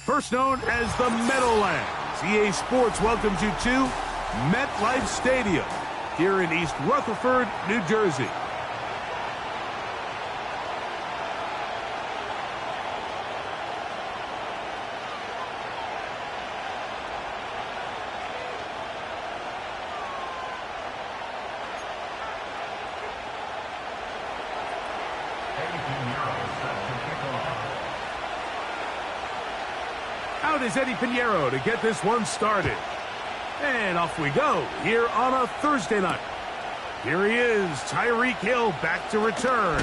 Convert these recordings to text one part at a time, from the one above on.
First known as the Meadowlands, EA Sports welcomes you to MetLife Stadium here in East Rutherford, New Jersey. Out is Eddie Pinheiro to get this one started. And off we go here on a Thursday night. Here he is, Tyreek Hill back to return.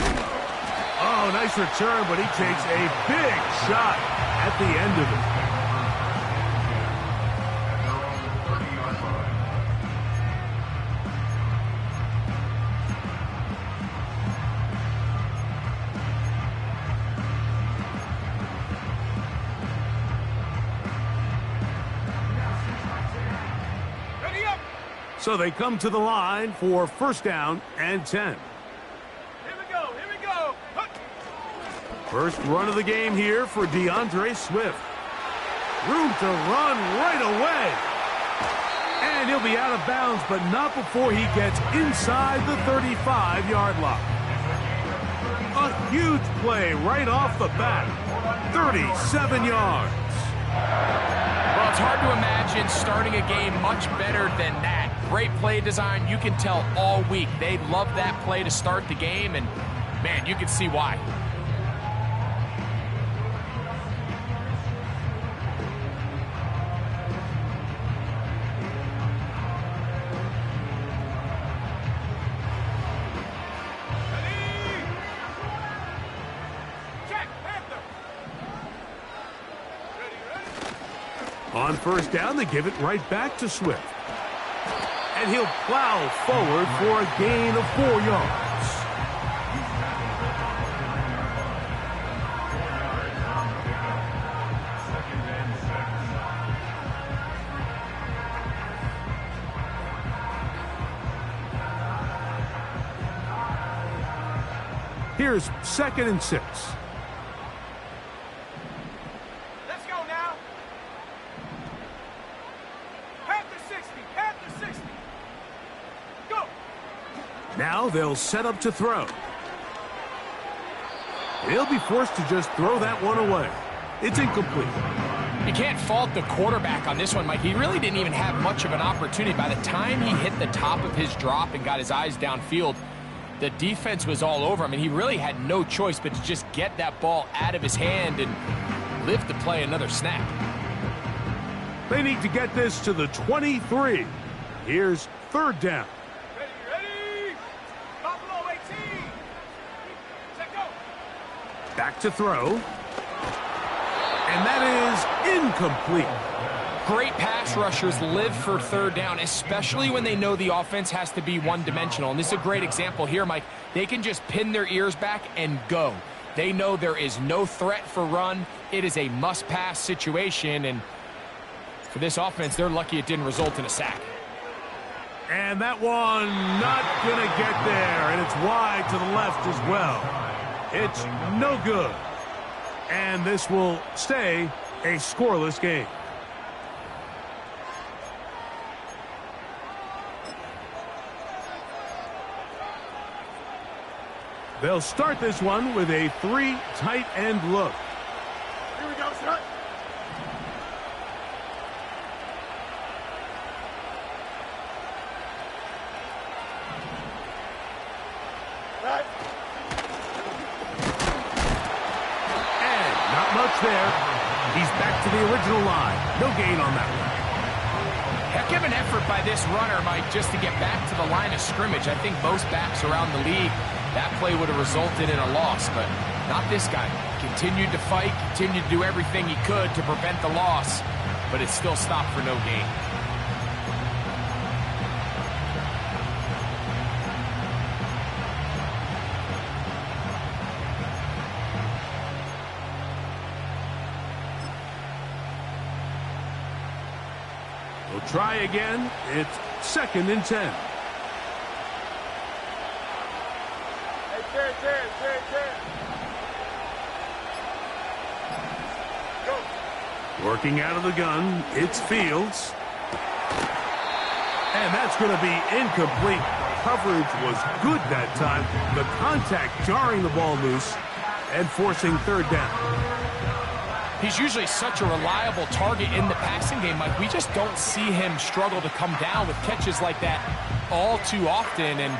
Oh, nice return, but he takes a big shot at the end of it. So they come to the line for first down and 10. Here we go, here we go. First run of the game here for DeAndre Swift. Room to run right away. And he'll be out of bounds, but not before he gets inside the 35-yard line. A huge play right off the bat. 37 yards. Well, it's hard to imagine starting a game much better than that. Great play design. You can tell all week they love that play to start the game, and, man, you can see why. On first down, they give it right back to Swift. And he'll plow forward for a gain of 4 yards. Here's 2nd and 6. Now they'll set up to throw. He'll be forced to just throw that one away. It's incomplete. You can't fault the quarterback on this one, Mike. He really didn't even have much of an opportunity. By the time he hit the top of his drop and got his eyes downfield, the defense was all over him, and he really had no choice but to just get that ball out of his hand and live to play another snap. They need to get this to the 23. Here's 3rd down. Back to throw. And that is incomplete. Great pass rushers live for 3rd down, especially when they know the offense has to be one-dimensional. And this is a great example here, Mike. They can just pin their ears back and go. They know there is no threat for run. It is a must-pass situation. And for this offense, they're lucky it didn't result in a sack. And that one not going to get there. And it's wide to the left as well. It's no good. And this will stay a scoreless game. They'll start this one with a 3 tight end look. Here we go, sir. Right. There. He's back to the original line. No gain on that one. Heck of an effort by this runner, Mike, just to get back to the line of scrimmage. I think most backs around the league, that play would have resulted in a loss, but not this guy. Continued to fight, continued to do everything he could to prevent the loss, but it still stopped for no gain. We'll try again. It's 2nd and 10. Hey, Terry. Working out of the gun, it's Fields. And that's going to be incomplete. Coverage was good that time. The contact jarring the ball loose and forcing third down. He's usually such a reliable target in the passing game, Mike. We just don't see him struggle to come down with catches like that all too often. And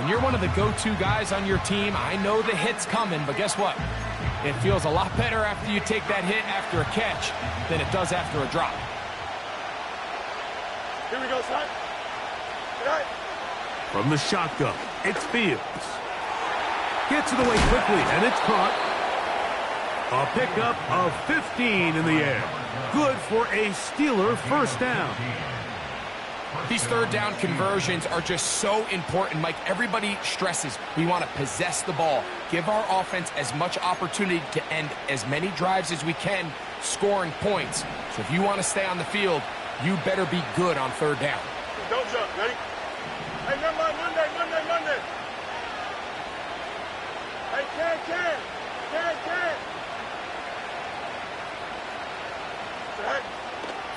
when you're one of the go-to guys on your team, I know the hit's coming, but guess what? It feels a lot better after you take that hit after a catch than it does after a drop. Here we go, son. Good night. From the shotgun, it's Fields. Gets it away quickly, and it's caught. A pickup of 15 in the air. Good for a Steeler first down. These third down conversions are just so important, Mike. Everybody stresses we want to possess the ball, give our offense as much opportunity to end as many drives as we can, scoring points. So if you want to stay on the field, you better be good on third down. Don't jump. Ready? Hey, never mind. Monday. Hey, Ken.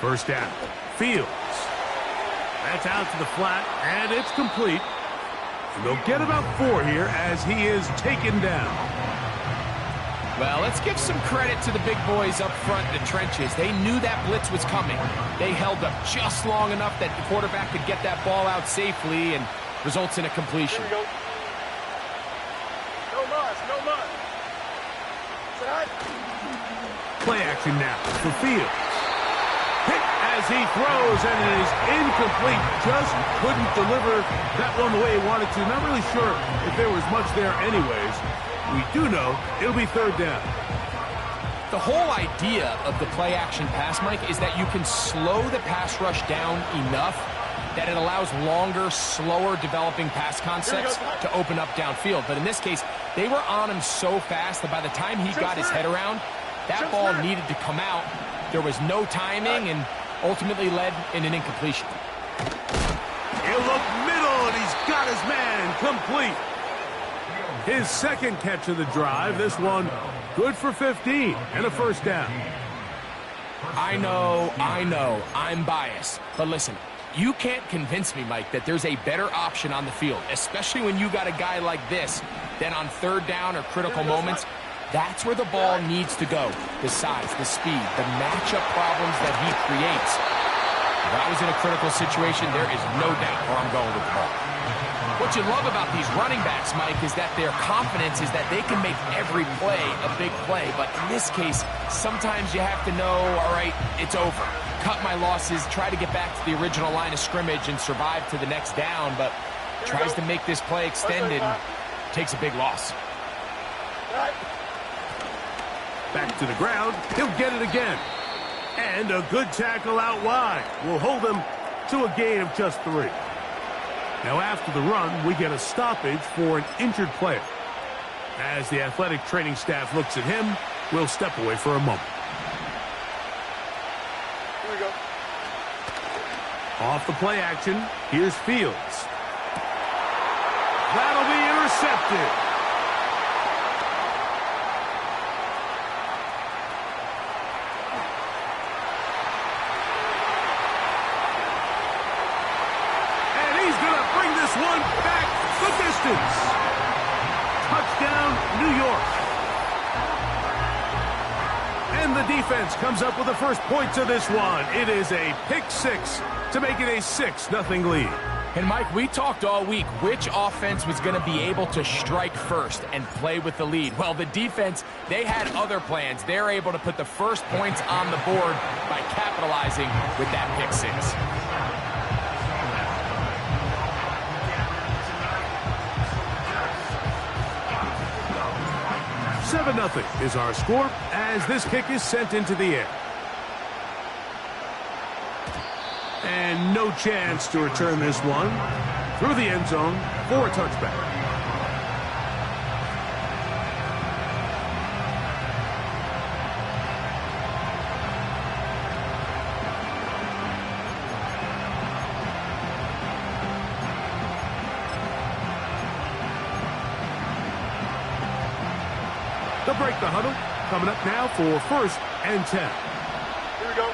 First down. Fields. That's out to the flat, and it's complete. And they'll get about 4 here as he is taken down. Well, let's give some credit to the big boys up front in the trenches. They knew that blitz was coming. They held up just long enough that the quarterback could get that ball out safely and results in a completion. Here we go. No mud. Set. Play action now for Fields. Hit as he throws, and it is incomplete. Just couldn't deliver that one the way he wanted to. Not really sure if there was much there anyways. We do know it'll be third down. The whole idea of the play action pass, Mike, is that you can slow the pass rush down enough that it allows longer, slower developing pass concepts to open up downfield. But in this case, they were on him so fast that by the time he got his head around, that ball needed to come out. There was no timing and ultimately led in an incompletion. He'll look middle, and he's got his man complete. His second catch of the drive. This one good for 15 and a first down. I know, I'm biased. But listen, you can't convince me, Mike, that there's a better option on the field, especially when you got a guy like this, than on third down or critical moments. That's where the ball needs to go. The size, the speed, the matchup problems that he creates. If I was in a critical situation, there is no doubt where I'm going with the ball. What you love about these running backs, Mike, is that their confidence is that they can make every play a big play. But in this case, sometimes you have to know, all right, it's over. Cut my losses, try to get back to the original line of scrimmage and survive to the next down, but tries to make this play extended and takes a big loss. Back to the ground. He'll get it again. And a good tackle out wide will hold him to a gain of just 3. Now after the run, we get a stoppage for an injured player. As the athletic training staff looks at him, we'll step away for a moment. Here we go. Off the play action, here's Fields. That'll be intercepted. One back the distance. Touchdown, New York. And the defense comes up with the first points of this one. It is a pick 6 to make it a 6-0 lead. And Mike, we talked all week which offense was going to be able to strike first and play with the lead. Well, the defense, they had other plans. They're able to put the first points on the board by capitalizing with that pick 6. 7-0 is our score as this kick is sent into the air. And no chance to return this one through the end zone for a touchback. They'll break the huddle. Coming up now for 1st and 10. we go.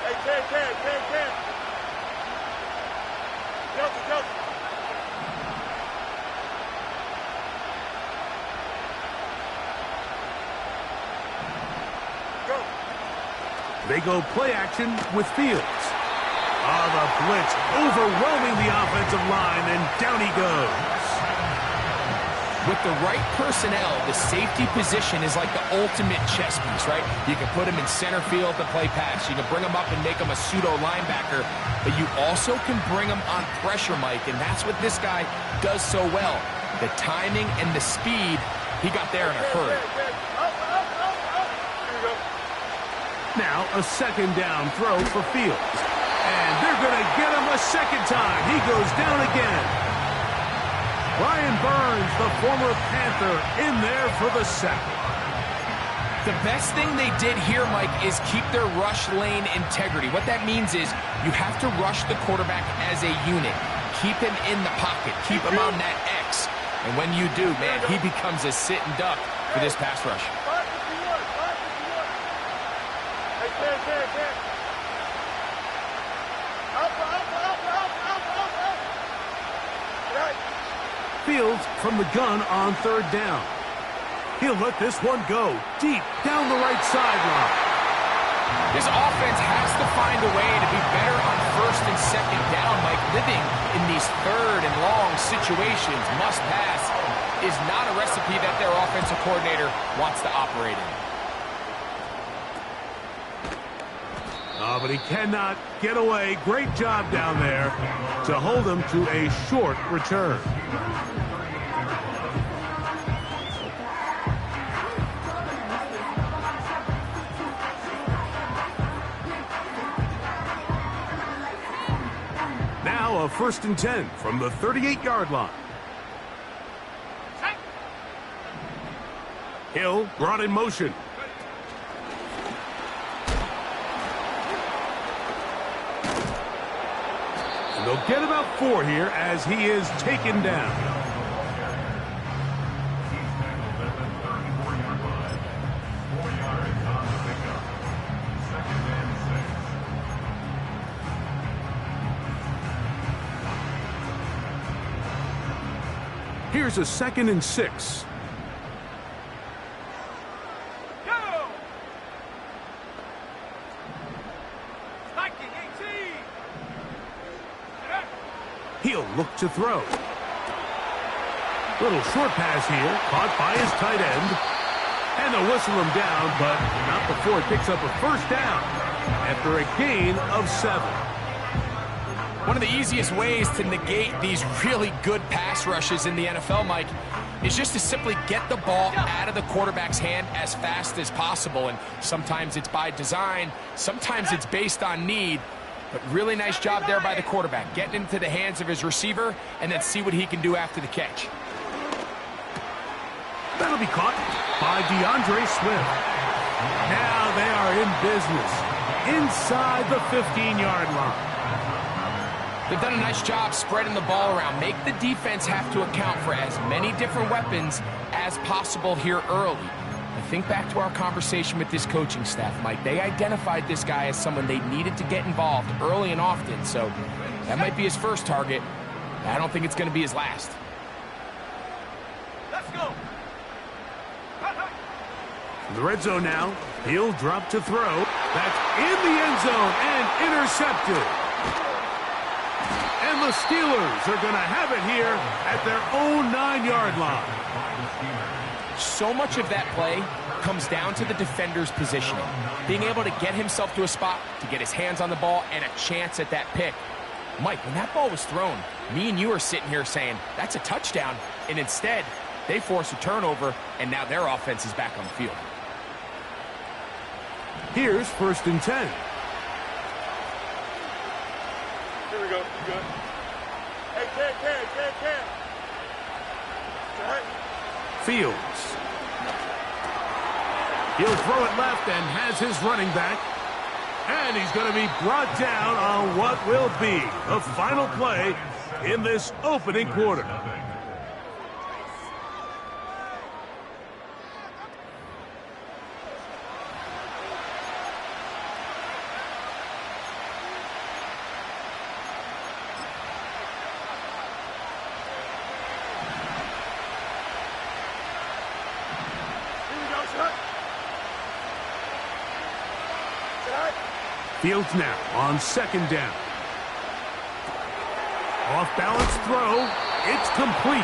Hey, Ted. Kelsey. Go. They go play action with Fields. The blitz overwhelming the offensive line, and down he goes. With the right personnel, the safety position is like the ultimate chess piece, right? You can put him in center field to play pass. You can bring him up and make him a pseudo linebacker, but you also can bring him on pressure, Mike, and that's what this guy does so well. The timing and the speed, he got there in a hurry. Now a second down throw for Fields. And they're going to get him a second time. He goes down again. Brian Burns, the former Panther, in there for the sack. The best thing they did here, Mike, is keep their rush lane integrity. What that means is you have to rush the quarterback as a unit. Keep him in the pocket. Keep him on that X. And when you do, man, he becomes a sit-and duck for this pass rush. Fields from the gun on third down. He'll let this one go deep down the right sideline. This offense has to find a way to be better on first and second down. Mike, living in these third and long situations, must pass, is not a recipe that their offensive coordinator wants to operate in. But he cannot get away. Great job down there to hold him to a short return. Now a 1st and 10 from the 38-yard line. Hill brought in motion. And they'll get about 4 here as he is taken down. Here's a 2nd and 6. He'll look to throw. Little short pass here, caught by his tight end. And they'll whistle him down, but not before it picks up a first down after a gain of 7. One of the easiest ways to negate these really good pass rushes in the NFL, Mike, is just to simply get the ball out of the quarterback's hand as fast as possible. And sometimes it's by design, sometimes it's based on need. But really nice job there by the quarterback, getting into the hands of his receiver and then see what he can do after the catch. That'll be caught by DeAndre Swift. Now they are in business inside the 15-yard line. They've done a nice job spreading the ball around. Make the defense have to account for as many different weapons as possible here early. I think back to our conversation with this coaching staff, Mike. They identified this guy as someone they needed to get involved early and often, so that might be his first target. I don't think it's going to be his last. Let's go. In the red zone now, he'll drop to throw. That's in the end zone and intercepted. And the Steelers are going to have it here at their own 9-yard line. So much of that play comes down to the defender's positioning. Being able to get himself to a spot, to get his hands on the ball, and a chance at that pick. Mike, when that ball was thrown, me and you are sitting here saying, that's a touchdown. And instead, they force a turnover, and now their offense is back on the field. Here's 1st and 10. Here we go. You good? Hey, Ted. All right. Fields. He'll throw it left and has his running back. And he's going to be brought down on what will be the final play in this opening quarter. Fields now on second down. Off-balance throw. It's complete.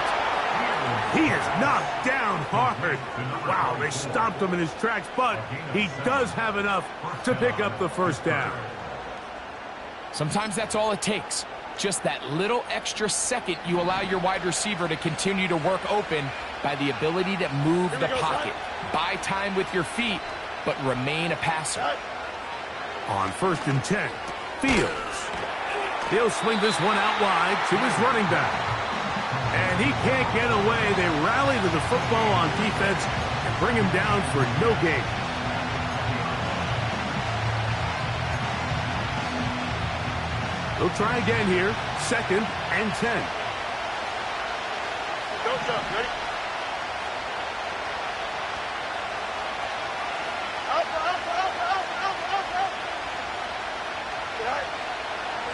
He is knocked down hard. Wow, they stopped him in his tracks, but he does have enough to pick up the first down. Sometimes that's all it takes. Just that little extra second you allow your wide receiver to continue to work open by the ability to move the pocket. Buy time with your feet, but remain a passer. On 1st and 10, Fields. He'll swing this one out wide to his running back. And he can't get away. They rally to the football on defense and bring him down for no gain. They'll try again here. 2nd and 10. Don't jump. Ready?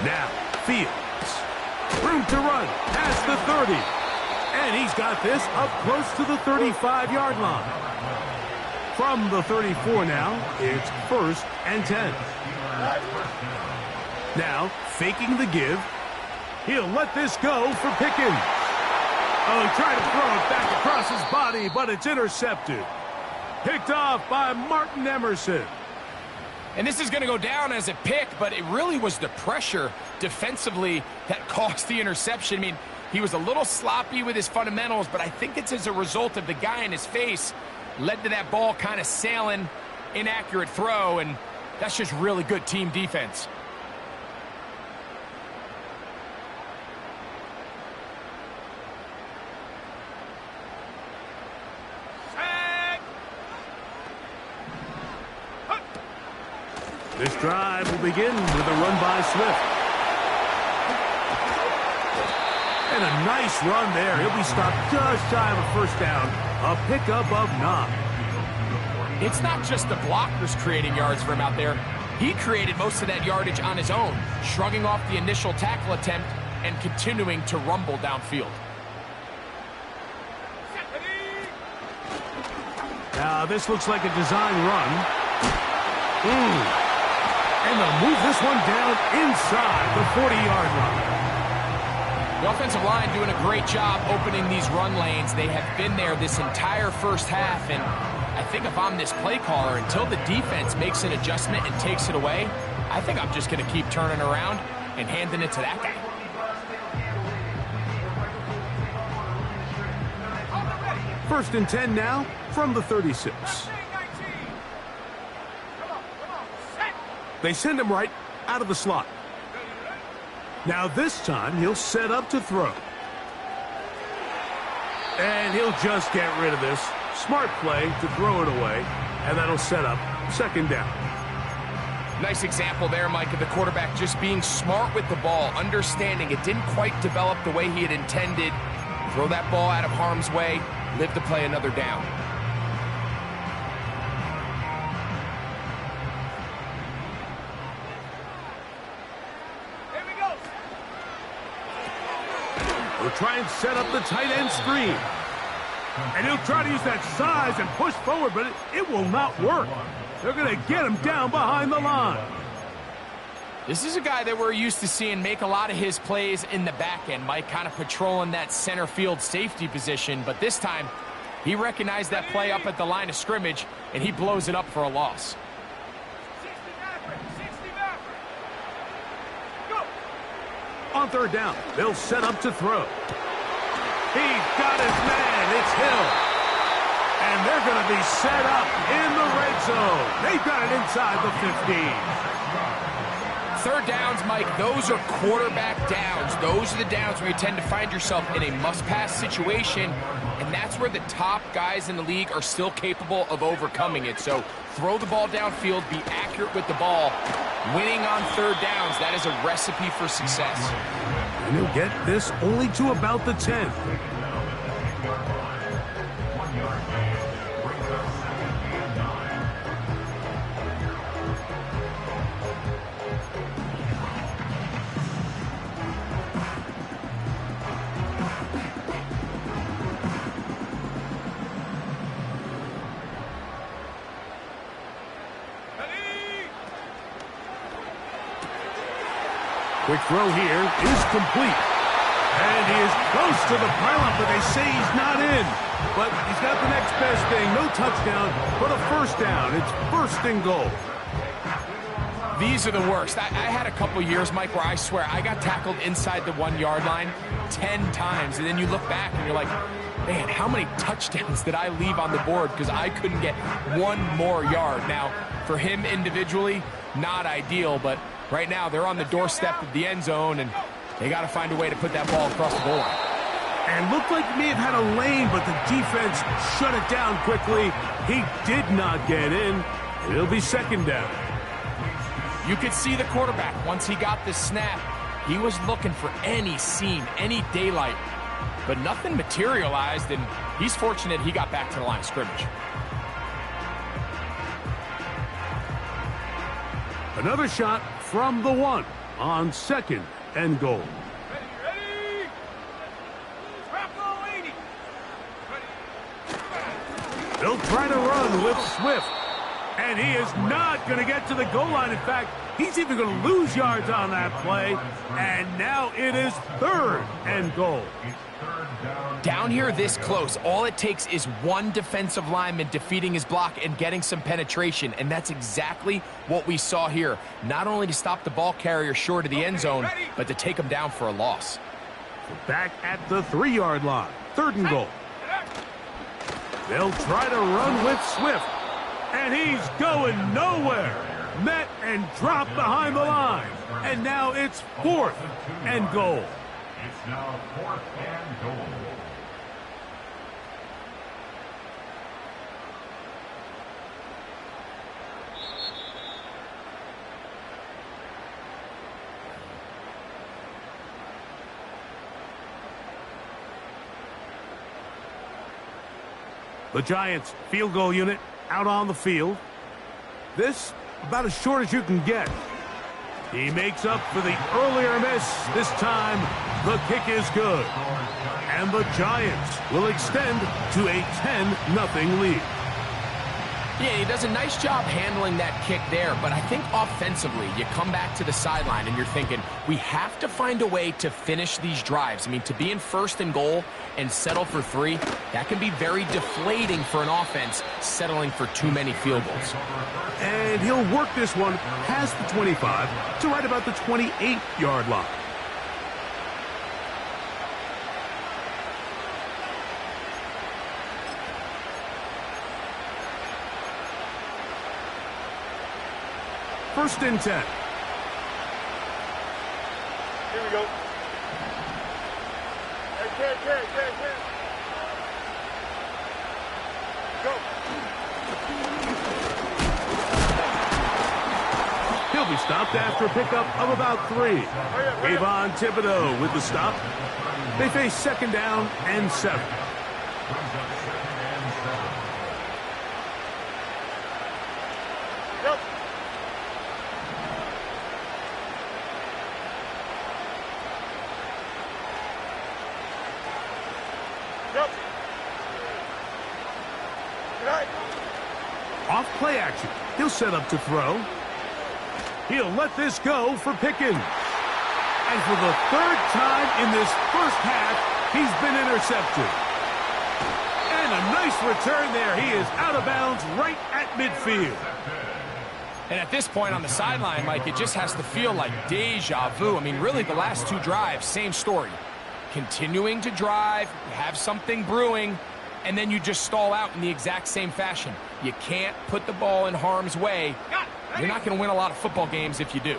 Now, Fields. Room to run past the 30. And he's got this up close to the 35-yard line. From the 34 now, it's 1st and 10. Now, faking the give. He'll let this go for Pickens. Oh, he tried to throw it back across his body, but it's intercepted. Picked off by Martin Emerson. And this is going to go down as a pick, but it really was the pressure defensively that caused the interception. I mean, he was a little sloppy with his fundamentals, but I think it's as a result of the guy in his face led to that ball kind of sailing, inaccurate throw, and that's just really good team defense. This drive will begin with a run by Swift. And a nice run there. He'll be stopped just shy of a first down. A pickup of 9. It's not just the blockers creating yards for him out there. He created most of that yardage on his own, shrugging off the initial tackle attempt and continuing to rumble downfield. Now, this looks like a design run. And they'll move this one down inside the 40-yard line. The offensive line doing a great job opening these run lanes. They have been there this entire first half, and I think if I'm this play caller, until the defense makes an adjustment and takes it away, I think I'm just going to keep turning around and handing it to that guy. First and 10 now from the 36. They send him right out of the slot. Now this time he'll set up to throw. And he'll just get rid of this. Smart play to throw it away. And that'll set up 2nd down. Nice example there, Mike, of the quarterback just being smart with the ball, understanding it didn't quite develop the way he had intended. Throw that ball out of harm's way, live to play another down. He'll try and set up the tight end screen. And he'll try to use that size and push forward, but it will not work. They're going to get him down behind the line. This is a guy that we're used to seeing make a lot of his plays in the back end, Mike, kind of patrolling that center field safety position. But this time, he recognized that play up at the line of scrimmage, and he blows it up for a loss. On 3rd down, they'll set up to throw. He's got his man. It's Hill. And they're going to be set up in the red zone. They've got it inside the 15. 3rd downs, Mike, those are quarterback downs. Those are the downs where you tend to find yourself in a must-pass situation, and that's where the top guys in the league are still capable of overcoming it. So throw the ball downfield, be accurate with the ball. Winning on 3rd downs, that is a recipe for success. And he'll get this only to about the 10. Quick throw here is complete. And he is close to the pylon, but they say he's not in. But he's got the next best thing. No touchdown, but a first down. It's first and goal. These are the worst. I had a couple years, Mike, where I swear I got tackled inside the 1-yard line 10 times. And then you look back and you're like, man, how many touchdowns did I leave on the board because I couldn't get one more yard? Now, for him individually, not ideal, but right now they're on the doorstep of the end zone, and they got to find a way to put that ball across the goal line. And looked like he may have had a lane, but the defense shut it down quickly. He did not get in. It'll be second down. You could see the quarterback, once he got the snap, he was looking for any seam, any daylight, but nothing materialized, and he's fortunate he got back to the line of scrimmage. Another shot from the 1 on second and goal. Ready? They'll try to run with Swift. And he is not going to get to the goal line. In fact, he's even going to lose yards on that play. And now it is third and goal. Down here this close, all it takes is one defensive lineman defeating his block and getting some penetration. And that's exactly what we saw here. Not only to stop the ball carrier short of the end zone, but to take him down for a loss. Back at the 3-yard line. Third and goal. They'll try to run with Swift. And he's going nowhere. Met and dropped behind the line. And now it's fourth and goal. It's now fourth and goal. The Giants field goal unit out on the field. This about as short as you can get. He makes up for the earlier miss. This time, the kick is good. And the Giants will extend to a 10-0 lead. Yeah, he does a nice job handling that kick there, but I think offensively, you come back to the sideline and you're thinking, we have to find a way to finish these drives. I mean, to be in first and goal and settle for 3, that can be very deflating for an offense settling for too many field goals. And he'll work this one past the 25 to right about the 28-yard line. First and 10. Here we go. Hey, Ted. Go. He'll be stopped after a pickup of about 3. Kayvon Thibodeaux with the stop. They face second down and 7. Yep. Yep. Right. Off play action. He'll set up to throw. He'll let this go for Pickens. And for the third time in this first half, he's been intercepted. And a nice return there. He is out of bounds right at midfield. And at this point on the sideline, Mike, it just has to feel like deja vu. I mean, really, the last 2 drives, same story. Continuing to drive, you have something brewing, and then you just stall out in the exact same fashion. You can't put the ball in harm's way. You're not going to win a lot of football games if you do.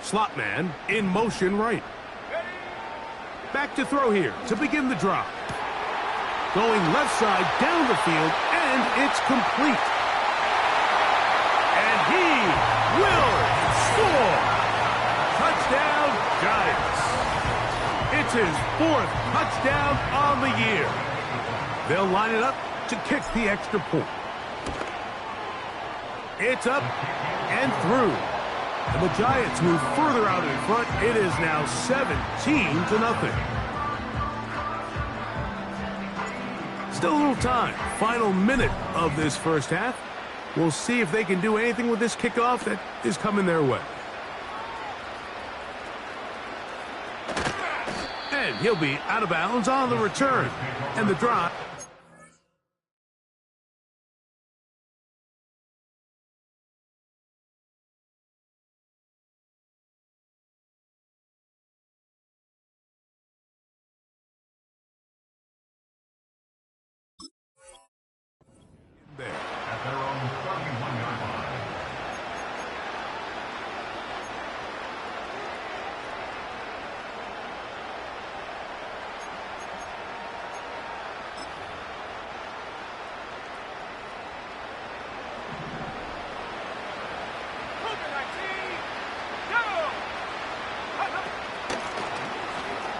Slot man in motion right. Back to throw here to begin the drop. Going left side down the field, and it's complete. And he will score. Touchdown, Giants. It's his 4th touchdown on the year. They'll line it up to kick the extra point. It's up and through. And the Giants move further out in front. It is now 17-0. Still a little time. Final minute of this first half. We'll see if they can do anything with this kickoff that is coming their way. And he'll be out of bounds on the return. And the drive. There. At their own 31-yard line.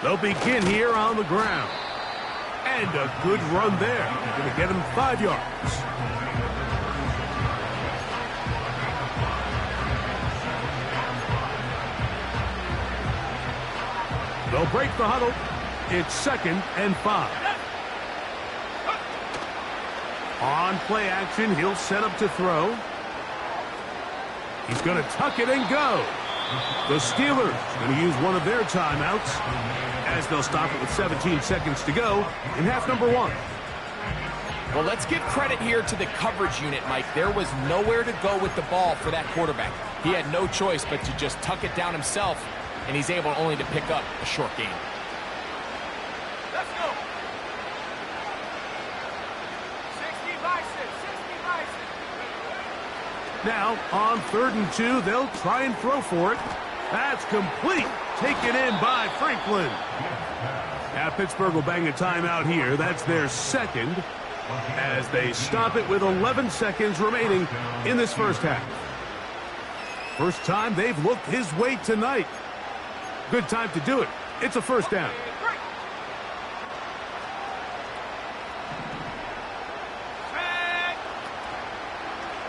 They'll begin here on the ground. And a good run there. Going to get him 5 yards. They'll break the huddle. It's 2nd and 5. On play action, he'll set up to throw. He's going to tuck it and go. The Steelers going to use one of their timeouts as they'll stop it with 17 seconds to go in half number 1. Well, let's give credit here to the coverage unit, Mike. There was nowhere to go with the ball for that quarterback. He had no choice but to just tuck it down himself, and he's able only to pick up a short gain. Let's go. 60 biceps, 60 biceps. Now, on 3rd and 2, they'll try and throw for it. That's complete. Taken in by Franklin. Now, Pittsburgh will bang a timeout here. That's their 2nd as they stop it with 11 seconds remaining in this first half. First time they've looked his way tonight. Good time to do it. It's a first down.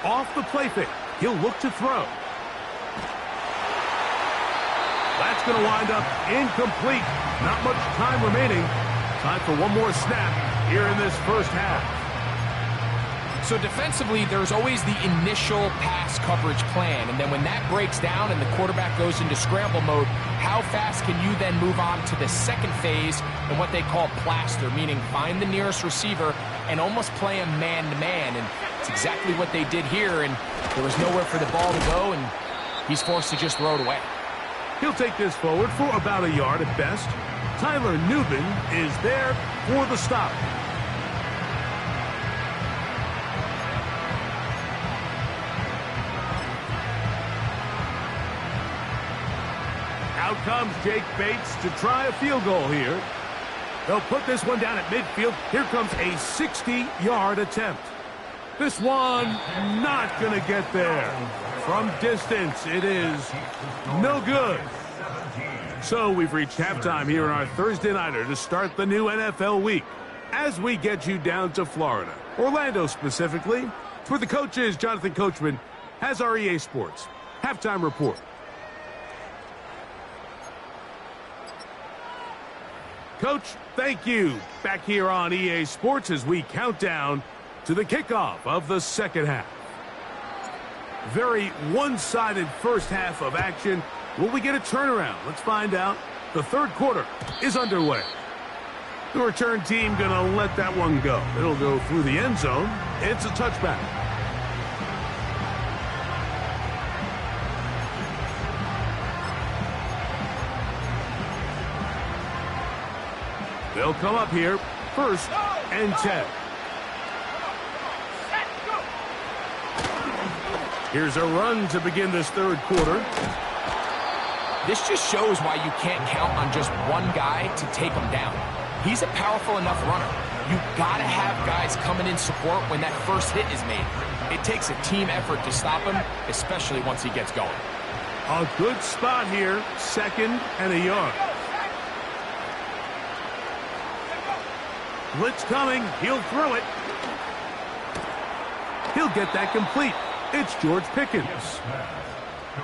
Off the play fake. He'll look to throw. That's going to wind up incomplete. Not much time remaining. Time for one more snap here in this first half. So defensively, there's always the initial pass coverage plan, and then when that breaks down and the quarterback goes into scramble mode, how fast can you then move on to the second phase and what they call plaster, meaning find the nearest receiver and almost play him man-to-man, and it's exactly what they did here, and there was nowhere for the ball to go, and he's forced to just throw it away. He'll take this forward for about a yard at best. Tyler Nubin is there for the stop. Out comes Jake Bates to try a field goal here. They'll put this one down at midfield. Here comes a 60-yard attempt. This one not going to get there. From distance, it is no good. So we've reached halftime here in our Thursday Nighter to start the new NFL week. As we get you down to Florida, Orlando specifically, where the coach is, Jonathan Coachman, has our EA Sports halftime report. Coach, thank you. Back here on EA Sports as we count down to the kickoff of the second half. Very one-sided first half of action. Will we get a turnaround? Let's find out. The third quarter is underway. The return team going to let that one go. It'll go through the end zone. It's a touchback. They'll come up here, 1st and 10. Here's a run to begin this third quarter. This just shows why you can't count on just one guy to take him down. He's a powerful enough runner. You got to have guys coming in support when that first hit is made. It takes a team effort to stop him, especially once he gets going. A good spot here, 2nd and a yard. Blitz coming. He'll throw it. He'll get that complete. It's George Pickens.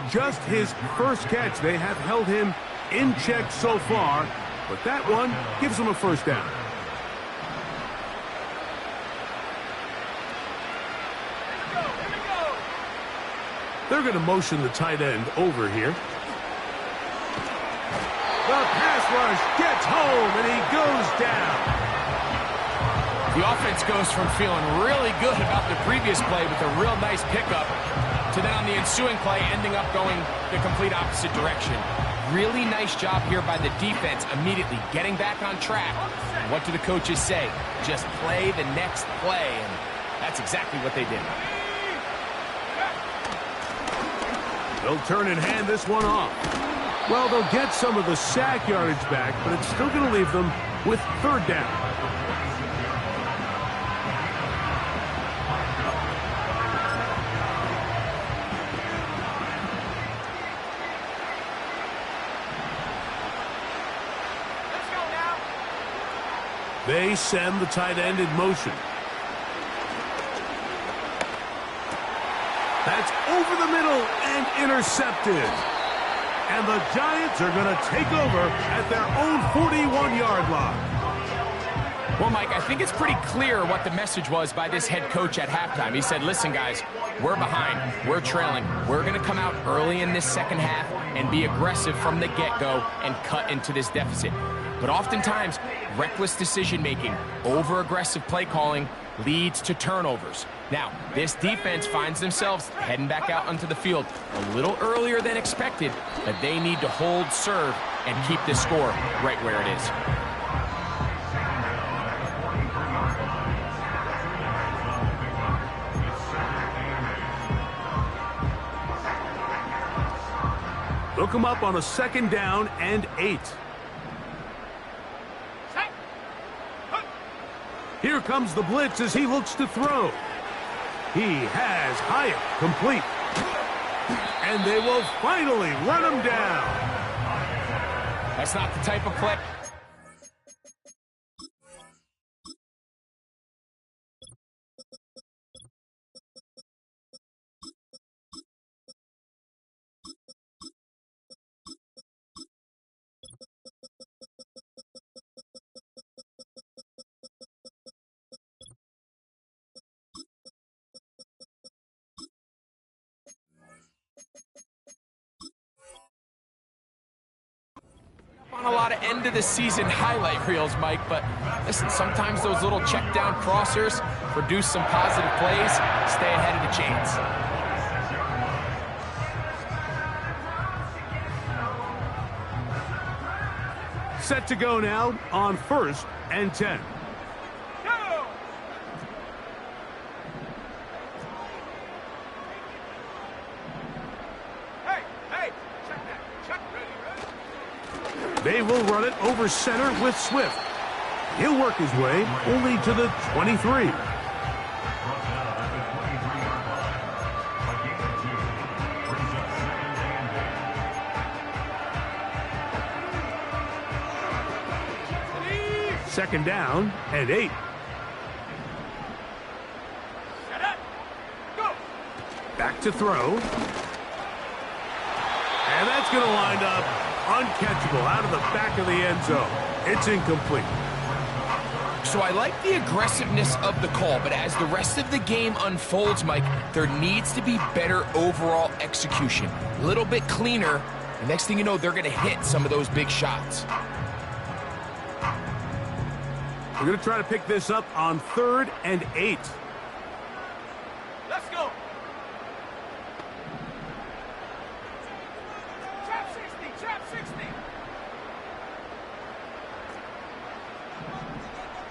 Just his first catch. They have held him in check so far, but that one gives him a first down. Here we go. They're going to motion the tight end over here. The pass rush gets home, and he goes down. The offense goes from feeling really good about the previous play with a real nice pickup to then on the ensuing play ending up going the complete opposite direction. Really nice job here by the defense immediately getting back on track. And what do the coaches say? Just play the next play, and that's exactly what they did. They'll turn and hand this one off. Well, they'll get some of the sack yardage back, but it's still going to leave them with third down. They send the tight end in motion. That's over the middle and intercepted. And the Giants are going to take over at their own 41-yard line. Well, Mike, I think it's pretty clear what the message was by this head coach at halftime. He said, listen, guys, we're behind. We're trailing. We're going to come out early in this second half and be aggressive from the get-go and cut into this deficit. But oftentimes, reckless decision-making, over-aggressive play calling leads to turnovers. Now, this defense finds themselves heading back out onto the field a little earlier than expected, but they need to hold serve and keep this score right where it is. They'll come up on a 2nd down and 8. Here comes the blitz as he looks to throw. He has Hyatt complete. And they will finally run him down. That's not the type of play. On a lot of end-of-the-season highlight reels, Mike, but listen, sometimes those little check-down crossers produce some positive plays, stay ahead of the chains. Set to go now on 1st and 10. They will run it over center with Swift. He'll work his way only to the 23. Second down and 8. Back to throw. And that's going to wind up uncatchable out of the back of the end zone. It's incomplete. So I like the aggressiveness of the call, but as the rest of the game unfolds, Mike, there needs to be better overall execution. A little bit cleaner. The next thing you know, they're going to hit some of those big shots. We're going to try to pick this up on 3rd and 8. Let's go. Trap 60, trap 60.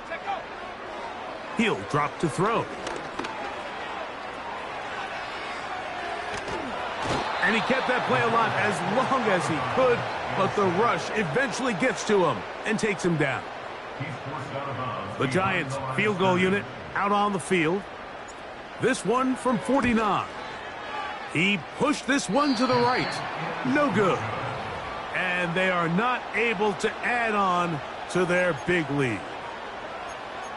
Check out. He'll drop to throw. And he kept that play alive as long as he could, but the rush eventually gets to him and takes him down. The Giants field goal unit out on the field. This one from 49. He pushed this one to the right. No good. And they are not able to add on to their big lead.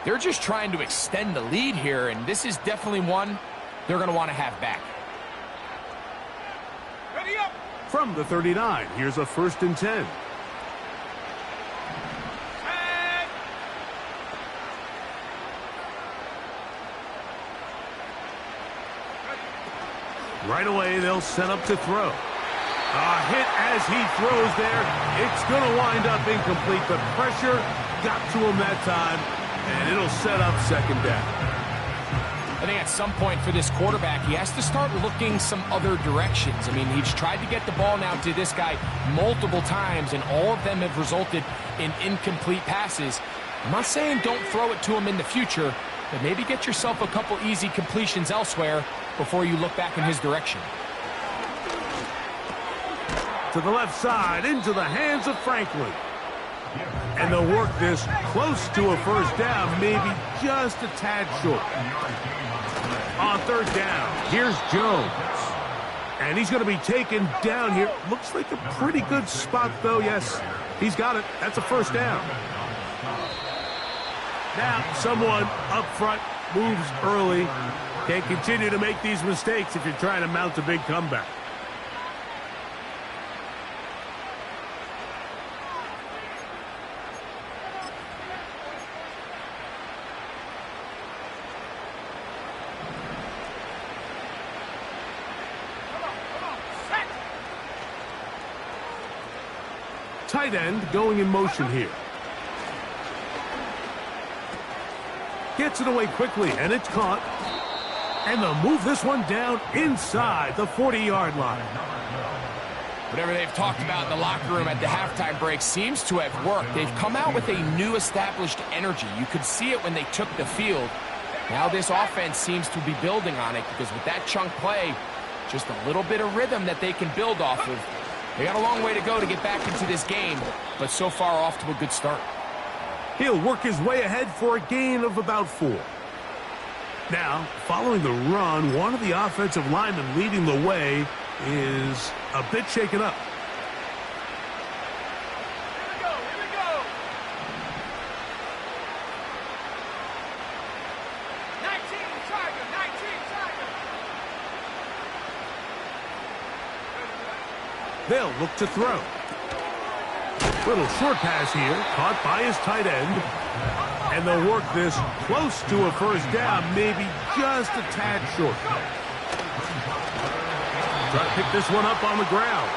They're just trying to extend the lead here, and this is definitely one they're going to want to have back. Ready up. From the 39, here's a 1st and 10. Right away, they'll set up to throw. A hit as he throws there. It's going to wind up incomplete. The pressure got to him that time, and it'll set up second down. I think at some point for this quarterback, he has to start looking some other directions. I mean, he's tried to get the ball now to this guy multiple times, and all of them have resulted in incomplete passes. I'm not saying don't throw it to him in the future, but maybe get yourself a couple easy completions elsewhere before you look back in his direction. To the left side, into the hands of Franklin. And they'll work this close to a first down, maybe just a tad short. On third down, here's Jones. And he's going to be taken down here. Looks like a pretty good spot, though. Yes, he's got it. That's a first down. Now, someone up front moves early. Can't continue to make these mistakes if you're trying to mount a big comeback. Tight end going in motion here. Gets it away quickly, and it's caught. And they'll move this one down inside the 40-yard line. Whatever they've talked about in the locker room at the halftime break seems to have worked. They've come out with a new established energy. You could see it when they took the field. Now this offense seems to be building on it because with that chunk play, just a little bit of rhythm that they can build off of. They got a long way to go to get back into this game, but so far off to a good start. He'll work his way ahead for a gain of about 4. Now, following the run, one of the offensive linemen leading the way is a bit shaken up. Here we go. 19 Tiger. They'll look to throw. Little short pass here, caught by his tight end. And they'll work this close to a first down, maybe just a tad short. Try to pick this one up on the ground.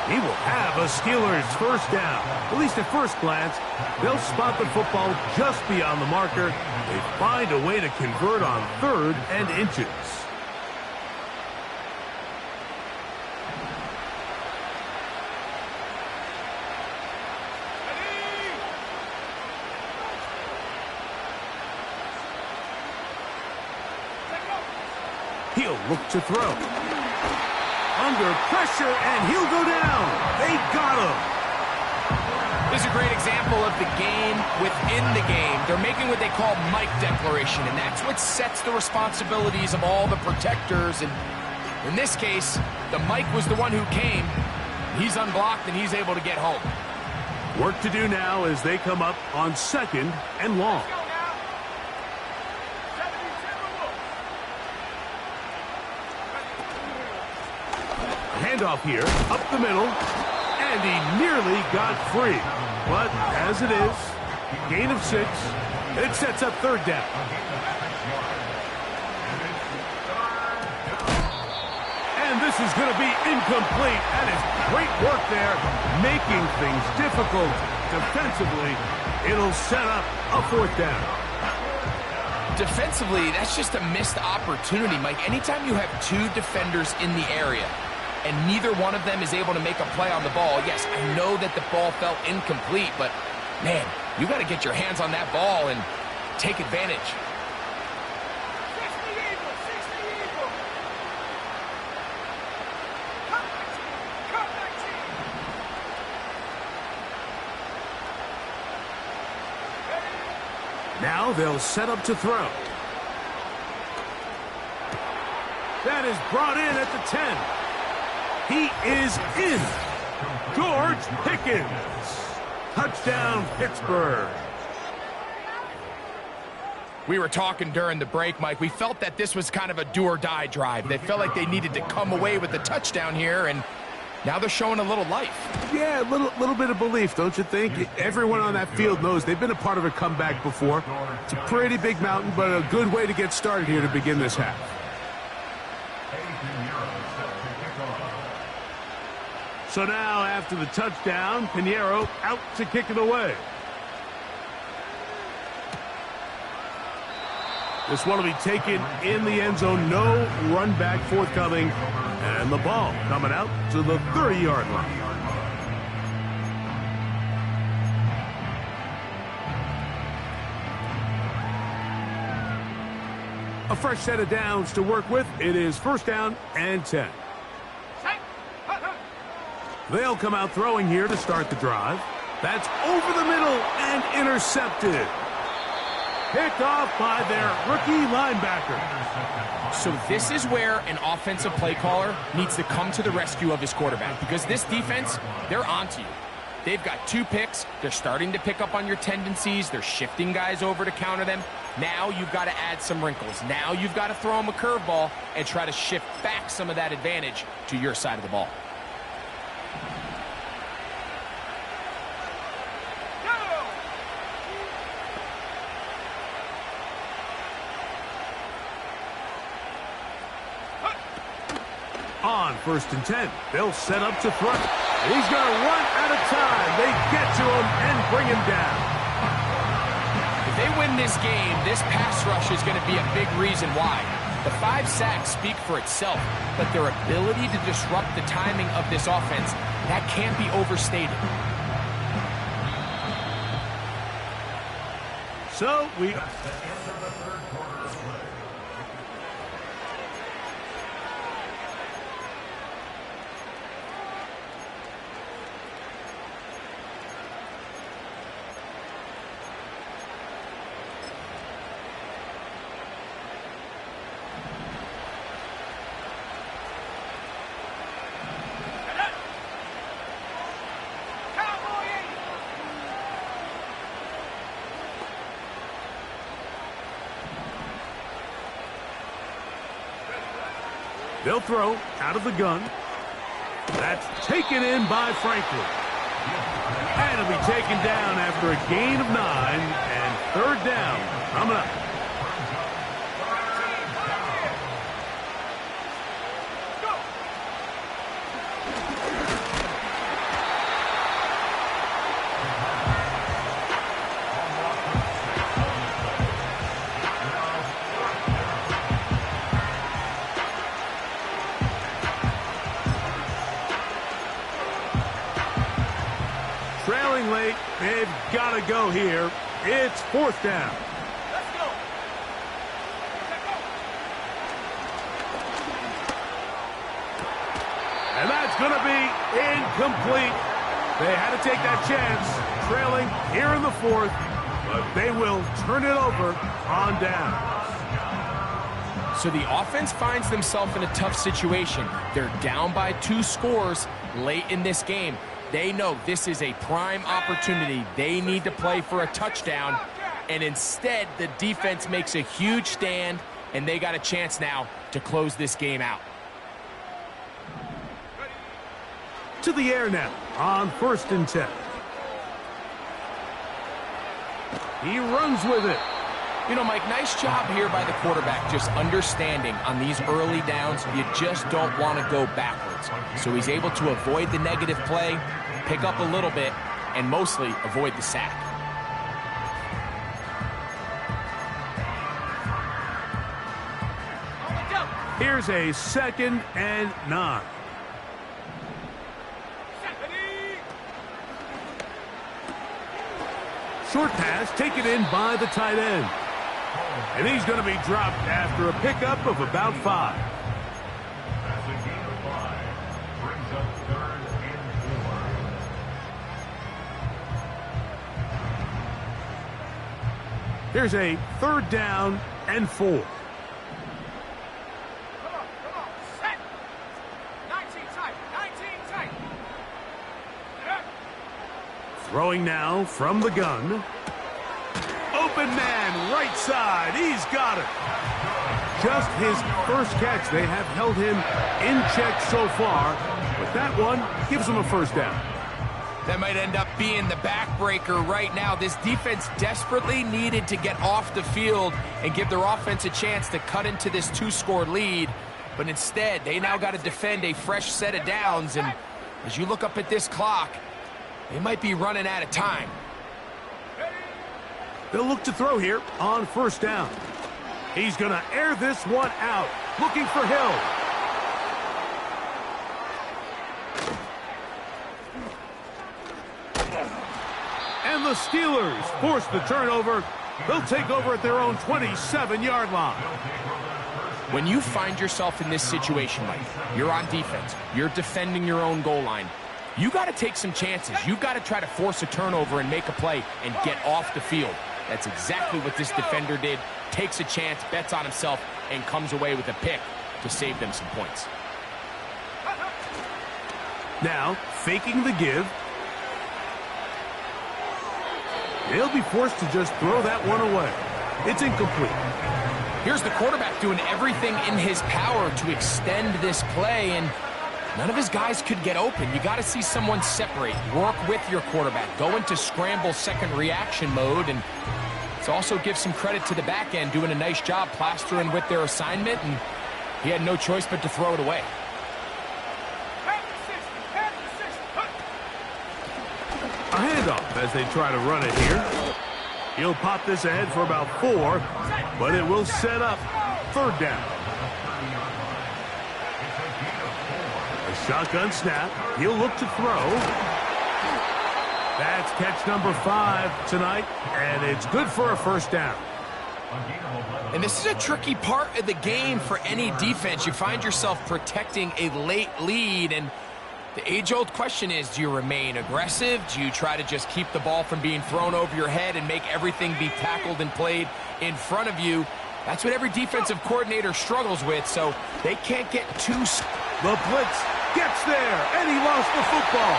He will have a Steelers first down. At least at first glance, they'll spot the football just beyond the marker. They find a way to convert on 3rd and inches. He'll look to throw. Under pressure, and he'll go down. They got him. This is a great example of the game within the game. They're making what they call Mike declaration, and that's what sets the responsibilities of all the protectors. And in this case, the Mike was the one who came. He's unblocked, and he's able to get home. Work to do now as they come up on 2nd and long. Handoff here, up the middle, and he nearly got free. But as it is, gain of 6, it sets up 3rd down. And this is going to be incomplete. That is great work there, making things difficult defensively. It'll set up a 4th down. Defensively, that's just a missed opportunity, Mike. Anytime you have 2 defenders in the area, and neither one of them is able to make a play on the ball. Yes, I know that the ball felt incomplete, but, man, you got to get your hands on that ball and take advantage. 60 Eagles. Cut 19. Now they'll set up to throw. That is brought in at the 10. He is in. George Pickens. Touchdown, Pittsburgh. We were talking during the break, Mike. We felt that this was kind of a do-or-die drive. They felt like they needed to come away with the touchdown here, and now they're showing a little life. Yeah, a little bit of belief, don't you think? Everyone on that field knows they've been a part of a comeback before. It's a pretty big mountain, but a good way to get started here to begin this half. So now, after the touchdown, Pinheiro out to kick it away. This one will be taken in the end zone. No run back forthcoming. And the ball coming out to the 30-yard line. A fresh set of downs to work with. It is first down and 10. They'll come out throwing here to start the drive. That's over the middle and intercepted. Picked off by their rookie linebacker. So this is where an offensive play caller needs to come to the rescue of his quarterback, because this defense, they're onto you. They've got 2 picks. They're starting to pick up on your tendencies. They're shifting guys over to counter them. Now you've got to add some wrinkles. Now you've got to throw them a curveball and try to shift back some of that advantage to your side of the ball. On first and 10, they'll set up to throw. He's going to run out of time. They get to him and bring him down. If they win this game, this pass rush is going to be a big reason why. The 5 sacks speak for itself, but their ability to disrupt the timing of this offense, that can't be overstated. So we... They'll throw out of the gun. That's taken in by Franklin. And it'll be taken down after a gain of 9 and third down coming up. Trailing late, they've got to go here. It's fourth down. Let's go. And that's going to be incomplete. They had to take that chance, trailing here in the fourth, but they will turn it over on down. So the offense finds themselves in a tough situation. They're down by 2 scores late in this game. They know this is a prime opportunity. They need to play for a touchdown, and instead the defense makes a huge stand, and they got a chance now to close this game out. To the air now on first and 10. He runs with it. You know, Mike, nice job here by the quarterback, just understanding on these early downs, you just don't want to go backwards. So he's able to avoid the negative play, pick up a little bit, and mostly avoid the sack. Here's a second and 9. Short pass taken in by the tight end. And he's going to be dropped after a pickup of about 5. That's a gain of 5. Brings up third and 4. Here's a third down and 4. Come on, set. 19 tight, 19 tight. Throwing now from the gun. Open man, right side. He's got it. Just his first catch. They have held him in check so far, but that one gives him a first down. That might end up being the backbreaker right now. This defense desperately needed to get off the field and give their offense a chance to cut into this 2-score lead. But instead, they now got to defend a fresh set of downs, and As you look up at this clock, they might be running out of time. They'll look to throw here on first down. He's going to air this one out, looking for Hill. And the Steelers force the turnover. They'll take over at their own 27-yard line. When you find yourself in this situation, Mike, you're on defense, you're defending your own goal line, you got to take some chances. You've got to try to force a turnover and make a play and get off the field. That's exactly what this defender did. Takes a chance, bets on himself, and comes away with a pick to save them some points. Now, faking the give. They'll be forced to just throw that one away. It's incomplete. Here's the quarterback doing everything in his power to extend this play, and none of his guys could get open. You got to see someone separate, work with your quarterback, go into scramble second reaction mode, and let's also give some credit to the back end doing a nice job plastering with their assignment, and he had no choice but to throw it away. A handoff as they try to run it here. He'll pop this ahead for about 4, but it will set up third down. A shotgun snap. He'll look to throw. That's catch number 5 tonight, and it's good for a first down. And this is a tricky part of the game for any defense. You find yourself protecting a late lead, and the age-old question is, do you remain aggressive? Do you try to just keep the ball from being thrown over your head and make everything be tackled and played in front of you? That's what every defensive coordinator struggles with, so they can't get too... The blitz gets there, and he lost the football.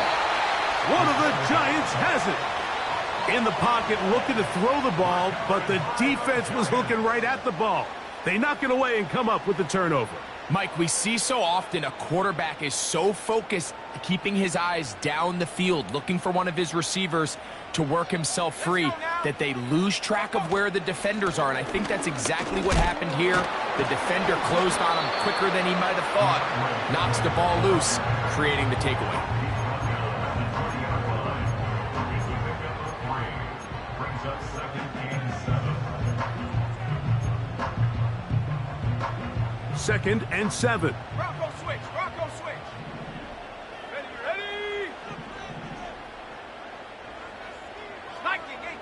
One of the Giants has it. In the pocket, looking to throw the ball, but the defense was looking right at the ball. They knock it away and come up with the turnover. Mike, we see so often a quarterback is so focused, keeping his eyes down the field, looking for one of his receivers to work himself free, that they lose track of where the defenders are, and I think that's exactly what happened here. The defender closed on him quicker than he might have thought, knocks the ball loose, creating the takeaway. Second and 7. Rocco switch. Rocco switch. Ready. Spiking 18.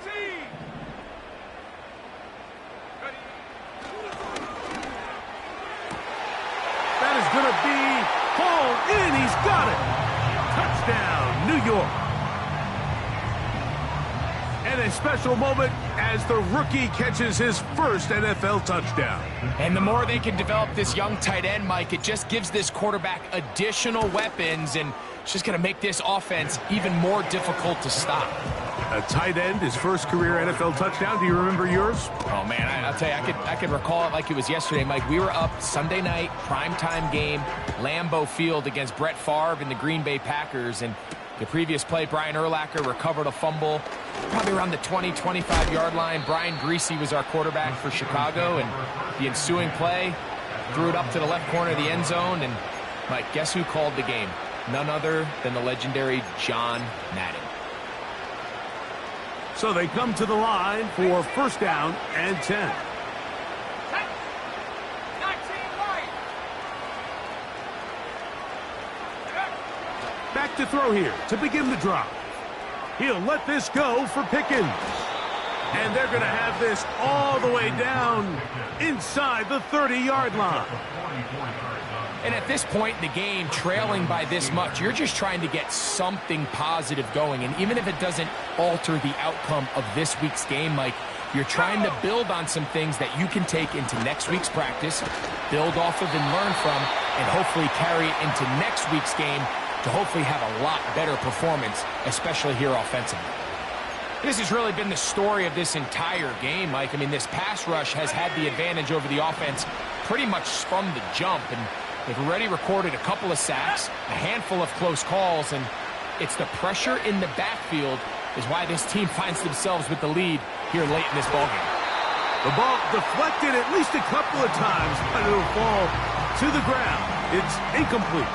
Ready. That is going to be hauled in. He's got it. Touchdown, New York. And a special moment as the rookie catches his first NFL touchdown. And the more they can develop this young tight end, Mike, it just gives this quarterback additional weapons, and it's just going to make this offense even more difficult to stop. A tight end, his first career NFL touchdown. Do you remember yours? Oh, man, I'll tell you, I could recall it like it was yesterday, Mike. We were up Sunday night, primetime game, Lambeau Field against Brett Favre and the Green Bay Packers, and the previous play, Brian Urlacher recovered a fumble probably around the 20-25-yard line. Brian Greasy was our quarterback for Chicago, and the ensuing play threw it up to the left corner of the end zone. And, Mike, guess who called the game? None other than the legendary John Madden. So they come to the line for first down and 10. Back to throw here to begin the drive. He'll let this go for Pickens. And they're going to have this all the way down inside the 30-yard line. And at this point in the game, trailing by this much, you're just trying to get something positive going. And even if it doesn't alter the outcome of this week's game, Mike, you're trying to build on some things that you can take into next week's practice, build off of and learn from, and hopefully carry it into next week's game to hopefully have a lot better performance, especially here offensively. This has really been the story of this entire game, Mike. I mean, this pass rush has had the advantage over the offense pretty much from the jump, and they've already recorded a couple of sacks, a handful of close calls, and it's the pressure in the backfield is why this team finds themselves with the lead here late in this ballgame. The ball deflected at least a couple of times, but it'll fall to the ground. It's incomplete.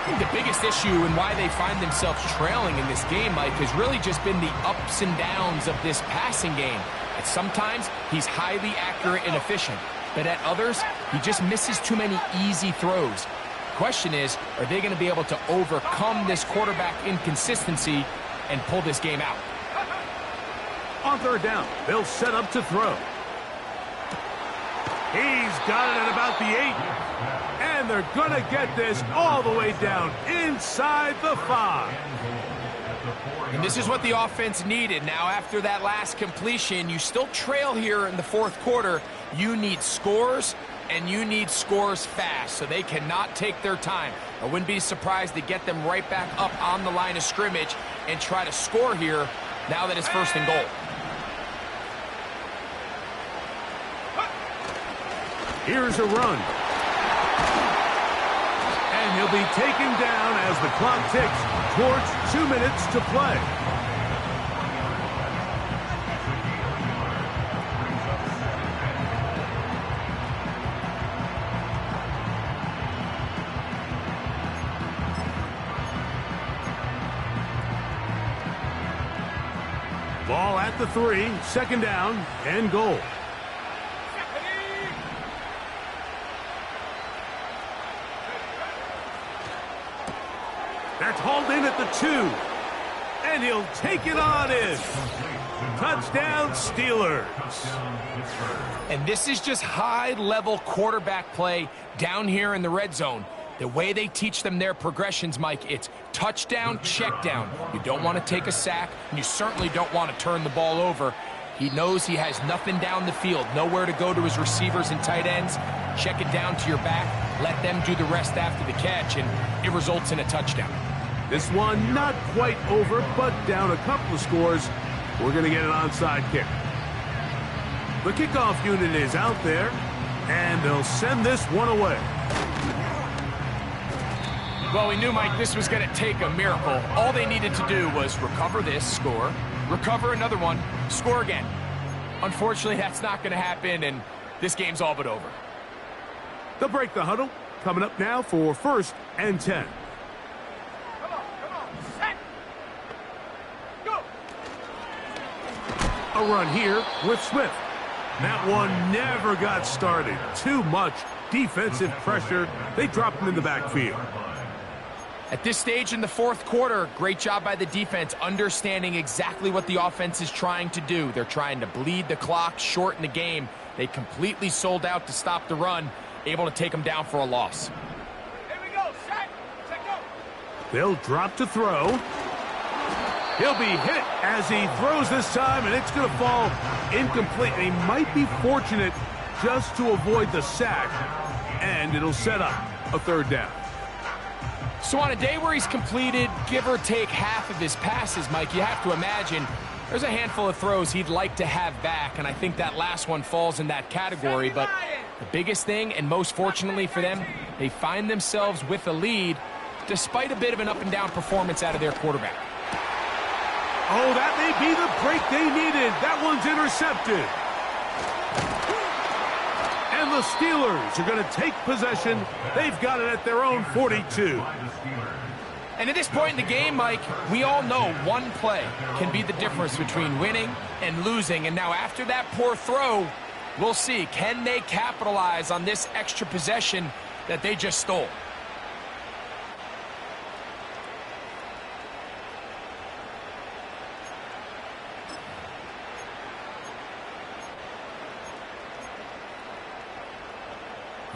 I think the biggest issue and why they find themselves trailing in this game, Mike, has really just been the ups and downs of this passing game. And sometimes he's highly accurate and efficient, but at others, he just misses too many easy throws. The question is, are they going to be able to overcome this quarterback inconsistency and pull this game out? On third down, they'll set up to throw. He's got it at about the 8. And they're going to get this all the way down inside the 5. And this is what the offense needed. Now, after that last completion, you still trail here in the fourth quarter. You need scores, and you need scores fast, so they cannot take their time. I wouldn't be surprised to get them right back up on the line of scrimmage and try to score here now that it's first and goal. Here's a run. And he'll be taken down as the clock ticks towards 2 minutes to play. Ball at the 3, second down and goal. That's hauled in at the 2. And he'll take it on in. Touchdown, Steelers. And this is just high-level quarterback play down here in the red zone. The way they teach them their progressions, Mike, it's touchdown, check down. You don't want to take a sack, and you certainly don't want to turn the ball over. He knows he has nothing down the field, nowhere to go to his receivers and tight ends. Check it down to your back, let them do the rest after the catch, and it results in a touchdown. This one not quite over, but down a couple of scores. We're going to get an onside kick. The kickoff unit is out there, and they'll send this one away. Well, we knew, Mike, this was going to take a miracle. All they needed to do was recover this, score, recover another one, score again. Unfortunately, that's not going to happen, and this game's all but over. They'll break the huddle. Coming up now for first and 10. A run here with Swift. That one never got started. Too much defensive pressure. They dropped him in the backfield. At this stage in the fourth quarter, great job by the defense, understanding exactly what the offense is trying to do. They're trying to bleed the clock, shorten the game. They completely sold out to stop the run, able to take them down for a loss. Here we go, set, go. They'll drop to throw. He'll be hit as he throws this time, and it's going to fall incomplete. And he might be fortunate just to avoid the sack, and it'll set up a third down. So on a day where he's completed, give or take half of his passes, Mike, you have to imagine there's a handful of throws he'd like to have back, and I think that last one falls in that category. But the biggest thing, and most fortunately for them, they find themselves with a lead despite a bit of an up-and-down performance out of their quarterback. Oh, that may be the break they needed. That one's intercepted. And the Steelers are going to take possession. They've got it at their own 42. And at this point in the game, Mike, we all know one play can be the difference between winning and losing. And now after that poor throw, we'll see, can they capitalize on this extra possession that they just stole?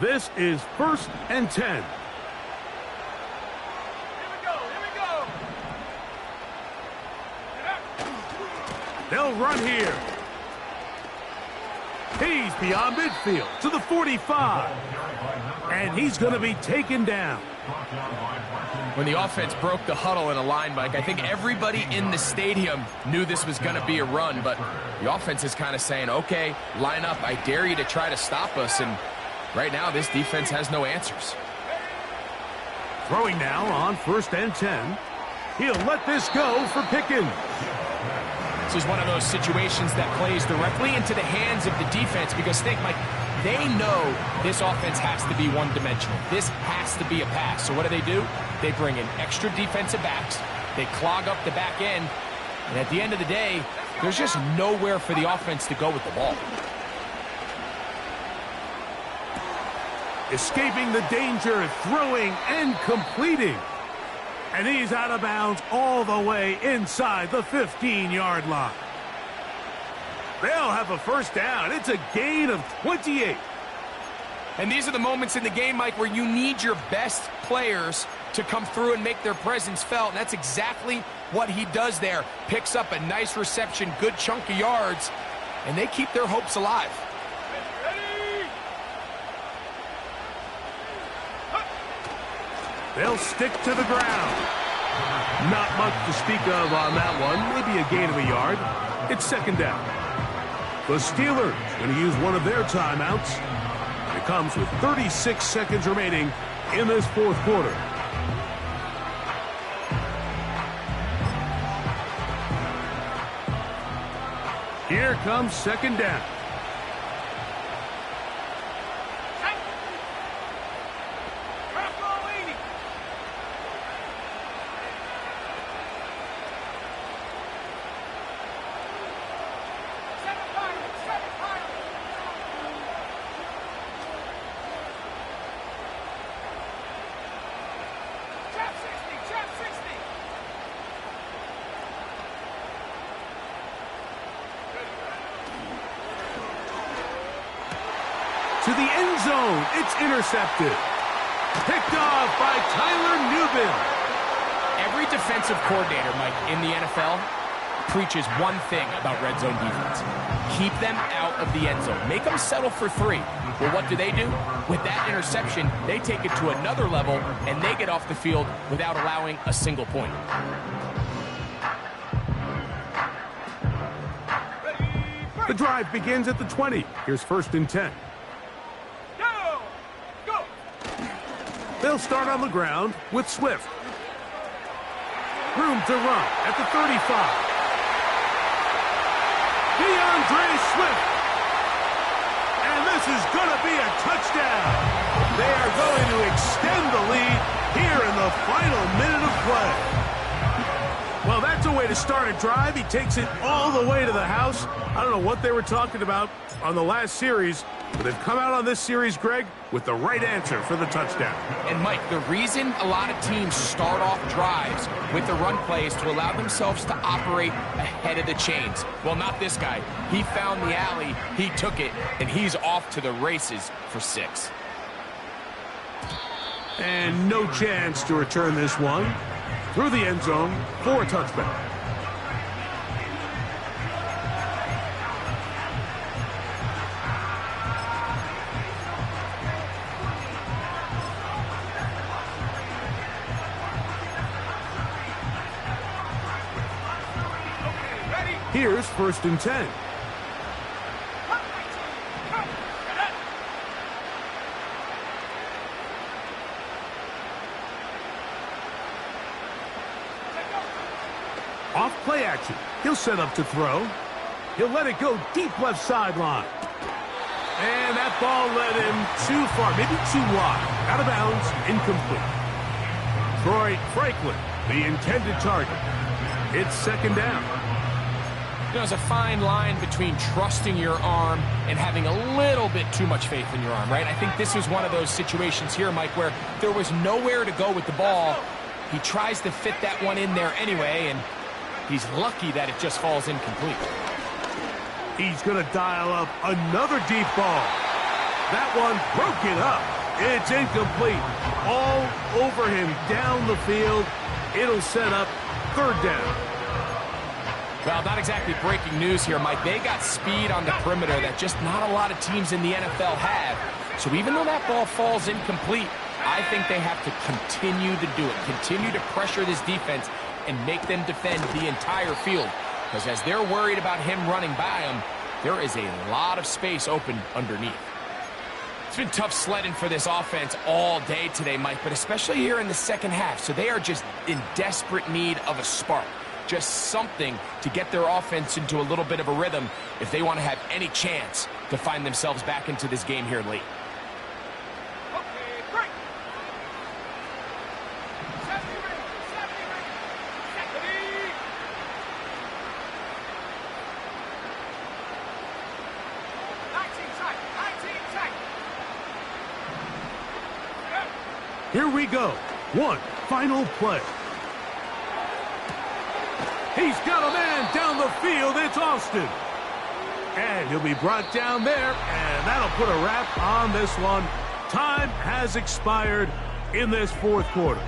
This is first and 10. Here we go. They'll run here. He's beyond midfield to the 45. And he's going to be taken down. When the offense broke the huddle in a line, Mike, I think everybody in the stadium knew this was going to be a run, but the offense is kind of saying, okay, line up, I dare you to try to stop us, and right now this defense has no answers. Throwing now on first and 10. He'll let this go for Pickens. This is one of those situations that plays directly into the hands of the defense because think, Mike, they know this offense has to be one-dimensional. This has to be a pass. So what do? They bring in extra defensive backs. They clog up the back end. And at the end of the day, there's just nowhere for the offense to go with the ball. Escaping the danger, throwing and completing. And he's out of bounds all the way inside the 15-yard line. They'll have a first down. It's a gain of 28. And these are the moments in the game, Mike, where you need your best players to come through and make their presence felt. And that's exactly what he does there. Picks up a nice reception, good chunk of yards, and they keep their hopes alive. They'll stick to the ground. Not much to speak of on that one. Maybe a gain of a yard. It's second down. The Steelers going to use one of their timeouts. It comes with 36 seconds remaining in this fourth quarter. Here comes second down. To the end zone, it's intercepted. Picked off by Tyler Nubin. Every defensive coordinator, Mike, in the NFL preaches one thing about red zone defense. Keep them out of the end zone. Make them settle for 3. Well, what do? With that interception, they take it to another level, and they get off the field without allowing a single point. The drive begins at the 20. Here's first and 10. They'll start on the ground with Swift. Room to run at the 35. DeAndre Swift. And this is going to be a touchdown. They are going to extend the lead here in the final minute of play. Well, that's a way to start a drive. He takes it all the way to the house. I don't know what they were talking about on the last series, but they've come out on this series, Greg, with the right answer for the touchdown. And, Mike, the reason a lot of teams start off drives with the run play is to allow themselves to operate ahead of the chains. Well, not this guy. He found the alley, he took it, and he's off to the races for 6. And no chance to return this one. Through the end zone for a touchback. Here's first and 10. Off play action. He'll set up to throw. He'll let it go deep left sideline. And that ball led him too far, maybe too wide. Out of bounds, incomplete. Troy Franklin, the intended target. It's second down. There's a fine line between trusting your arm and having a little bit too much faith in your arm, right? I think this was one of those situations here, Mike, where there was nowhere to go with the ball. He tries to fit that one in there anyway, and he's lucky that it just falls incomplete. He's going to dial up another deep ball. That one broke it up. It's incomplete. All over him down the field. It'll set up third down. Well, not exactly breaking news here, Mike. They got speed on the perimeter that just not a lot of teams in the NFL have. So even though that ball falls incomplete, I think they have to continue to do it. Continue to pressure this defense and make them defend the entire field. Because as they're worried about him running by them, there is a lot of space open underneath. It's been tough sledding for this offense all day today, Mike, but especially here in the second half. So they are just in desperate need of a spark. just something to get their offense into a little bit of a rhythm if they want to have any chance to find themselves back into this game here late. Here we go. One final play. He's got a man down the field. It's Austin. And he'll be brought down there, and that'll put a wrap on this one. Time has expired in this fourth quarter.